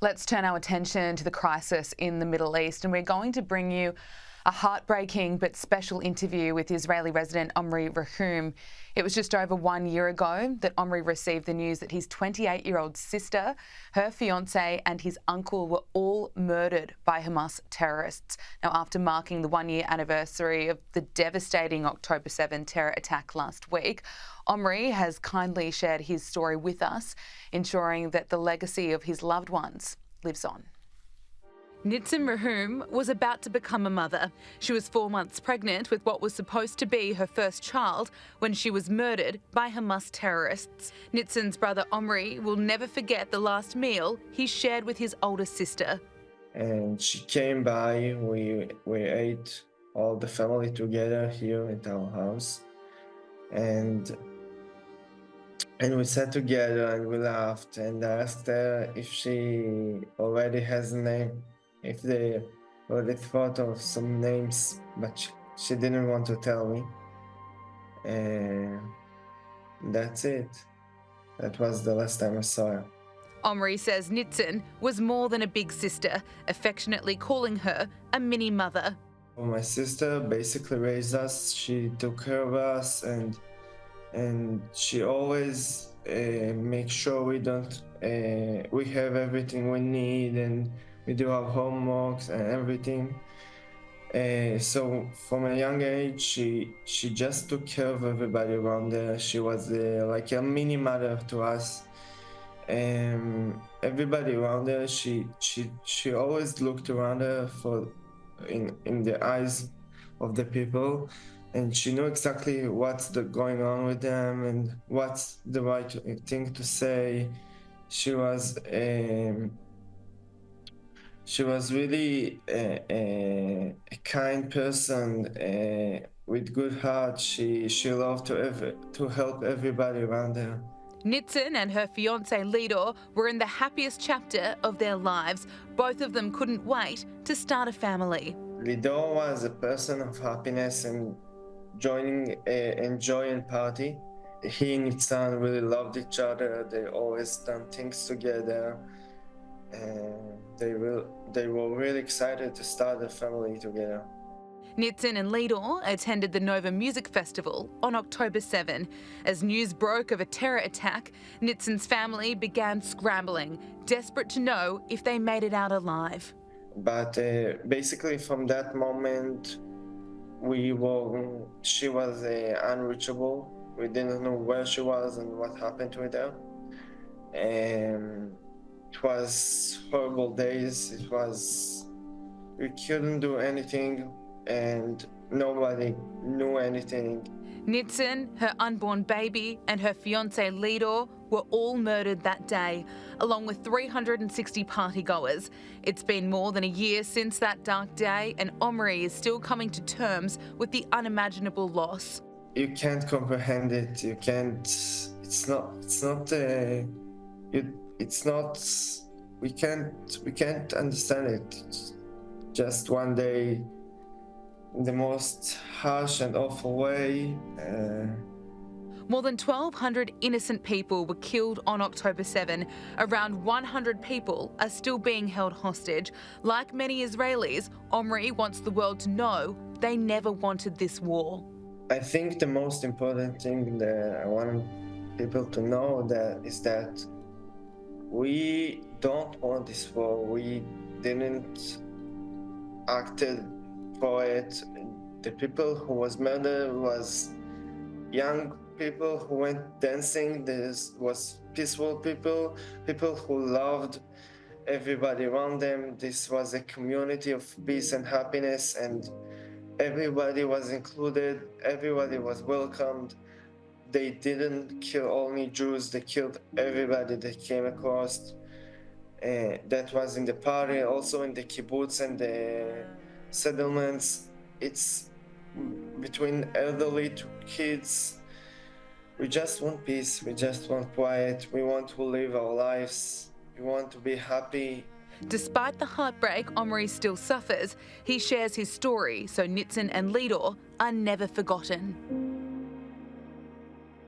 Let's turn our attention to the crisis in the Middle East, and we're going to bring you a heartbreaking but special interview with Israeli resident Omri Rahum. It was just over 1 year ago that Omri received the news that his 28-year-old sister, her fiancé and his uncle were all murdered by Hamas terrorists. Now, after marking the 1 year anniversary of the devastating October 7 terror attack last week, Omri has kindly shared his story with us, ensuring that the legacy of his loved ones lives on. Nitzan Rahum was about to become a mother. She was 4 months pregnant with what was supposed to be her first child when she was murdered by Hamas terrorists. Nitzan's brother Omri will never forget the last meal he shared with his older sister. And she came by, we ate all the family together here at our house. And we sat together and we laughed, and I asked her if she already has a name, if they already thought of some names, but she didn't want to tell me. And that's it. That was the last time I saw her. Omri says Nitzan was more than a big sister, affectionately calling her a mini mother. My sister basically raised us. She took care of us, and she always makes sure we have everything we need, and we do our homeworks and everything. So from a young age, she just took care of everybody around her. She was like a mini mother to us. Everybody around her, she always looked around her in the eyes of the people, and she knew exactly what's going on with them and what's the right thing to say. She was really a kind person with good heart. She loved to help everybody around her. Nitzan and her fiancé Lidor were in the happiest chapter of their lives. Both of them couldn't wait to start a family. Lidor was a person of happiness and enjoying party. He and Nitzan really loved each other. They always done things together, and they were really excited to start a family together. Nitzan and Lidor attended the Nova Music Festival on October 7. As news broke of a terror attack, Nitzan's family began scrambling, desperate to know if they made it out alive. But basically from that moment, she was unreachable. We didn't know where she was and what happened with her. It was horrible days. We couldn't do anything, and nobody knew anything. Nitzan, her unborn baby, and her fiancé Lidor were all murdered that day, along with 360 partygoers. It's been more than a year since that dark day, and Omri is still coming to terms with the unimaginable loss. You can't comprehend it. You can't. We can't understand it. Just one day, in the most harsh and awful way. More than 1,200 innocent people were killed on October 7. Around 100 people are still being held hostage. Like many Israelis, Omri wants the world to know they never wanted this war. I think the most important thing that I want people to know is that we don't want this war. We didn't acted for it. The people who was murdered was young people who went dancing. This was peaceful people who loved everybody around them. This was a community of peace and happiness, and everybody was included. Everybody was welcomed. They didn't kill only Jews. They killed everybody they came across. That was in the party, also in the kibbutz and the settlements. It's between elderly to kids. We just want peace. We just want quiet. We want to live our lives. We want to be happy. Despite the heartbreak Omri still suffers, he shares his story so Nitzan and Lidor are never forgotten.